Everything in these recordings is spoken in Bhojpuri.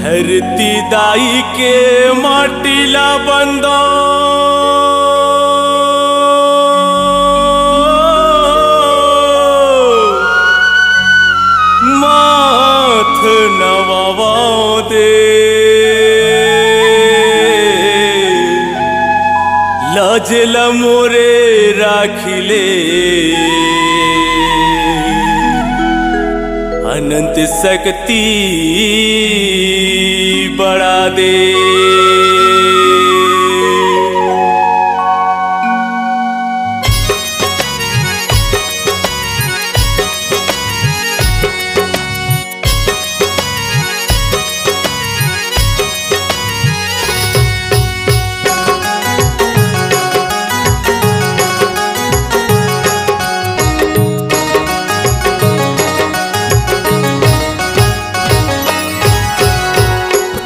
धरती दाई के माटिला बंदो माथ नवावा दे लाजल मोरे राखिले अनंत शक्ति बढ़ा दे।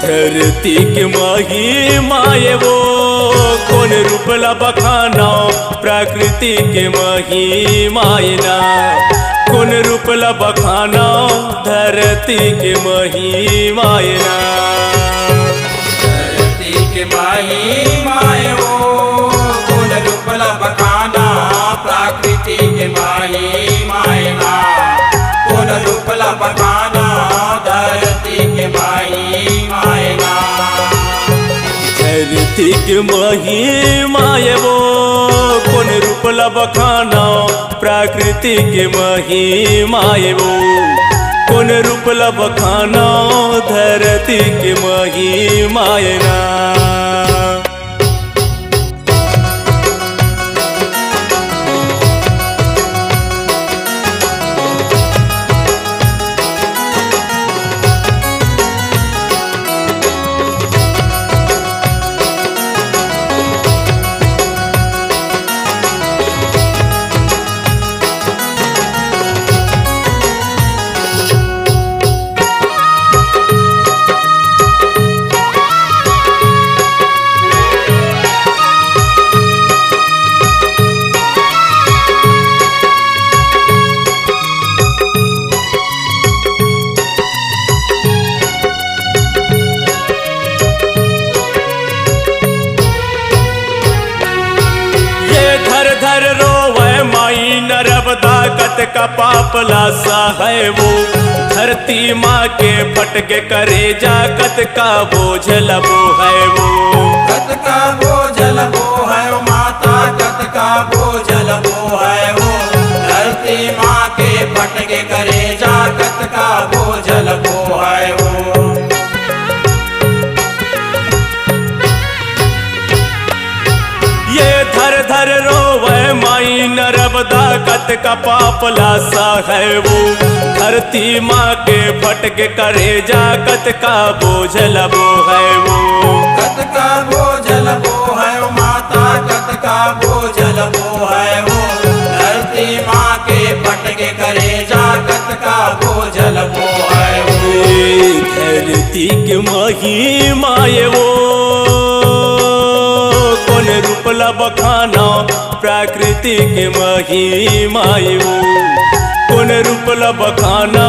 धरती के माही माये वो कौन रूपला बखाना प्रकृति के माही मायना कौन रूपला बखाना धरती के माही मायना। धरती के माही माये वो कौन रूपला बखाना प्रकृति के माही मायना कौन रूपला बखाना धरती के माही मायना। धरती के माही माये वो कौन रूपला बखाना प्रकृति के माही माये वो कौन रूपला बखाना धरती के माही मायना। धर रोवे माई नर्मदा कत का पापला सा है वो धरती माँ के फटके करे जा कत का बोझल वो है वो कत का बोझल वो है वो माता कत का बोझल वो है वो धरती माँ के फटके करे जा कत का बोझल वो है वो। धर धर रोवे माई नर्मदा कत का पापला सा है वो धरती माँ के फटके करे जा कत का बोझल वो है वो कत का बोझल वो है वो माता कत का बोझल वो है वो धरती माँ के फटके करे जा कत का बोझल वो है वो। धरती के माही माये वो कौन रूपला बखाना प्रकृति के माही माये वो कौन रूपला बखाना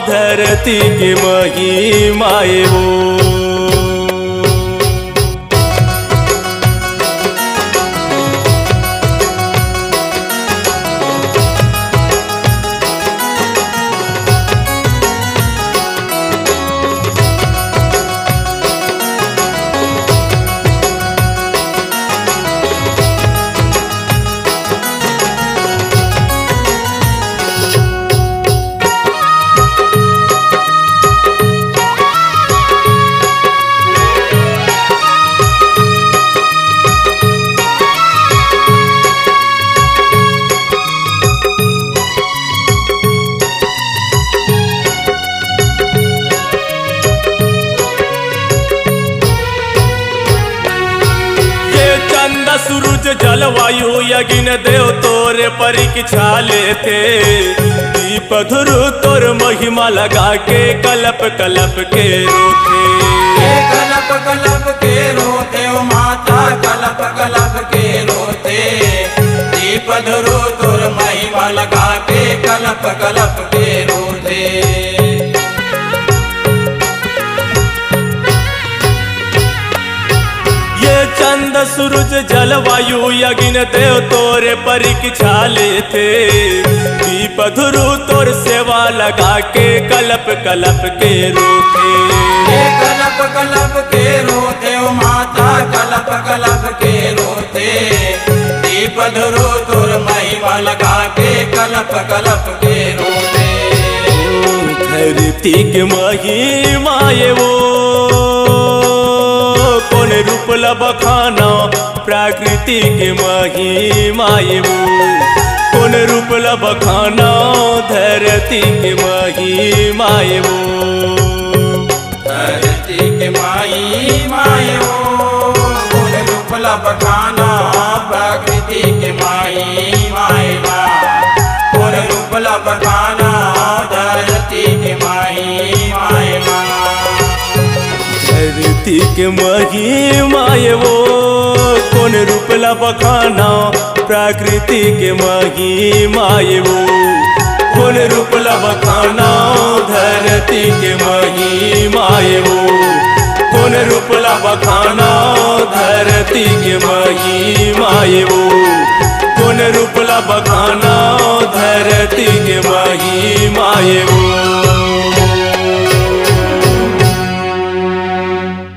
धरती के माही माये वो। सूरज जलवायु यज्ञ देव तोरे परीक्षा लेते दीप धुरु तोर महिमा लगा के कलप कलप के रोते कलप कलप के रोते ओ माता कलप कलप के रोते दीप धुरु तोर महिमा लगा के कलप कलप के रोते। सूरज जलवायु यज्ञ देव तोरे परीक्षा लेते दीप धुरु तोर सेवा लगा के कलप कलप के रोते कलप कलप के रोते ओ माता कलप कलप के रोते दीप धुरु तोर महिमा लगा के कलप कलप के रोते धरती के महिमा ये वो कौन रूप लबखाना प्रकृति के महिमा ये वो कौन रूप लबखाना धरती के महिमा ये वो धरती के माई माए वो कौन रूप लबखाना प्रकृति के माई माए कौन रूप लबखाना धरती के माई माए धरती के महिमा ये वो कौन रूप लबखाना प्रकृति के महिमा ये वो कौन रूप लबखाना धरती के महिमा ये वो कौन रूप लबखाना धरती के महिमा ये वो कौन रूप लबखाना धरती के महिमा ये वो।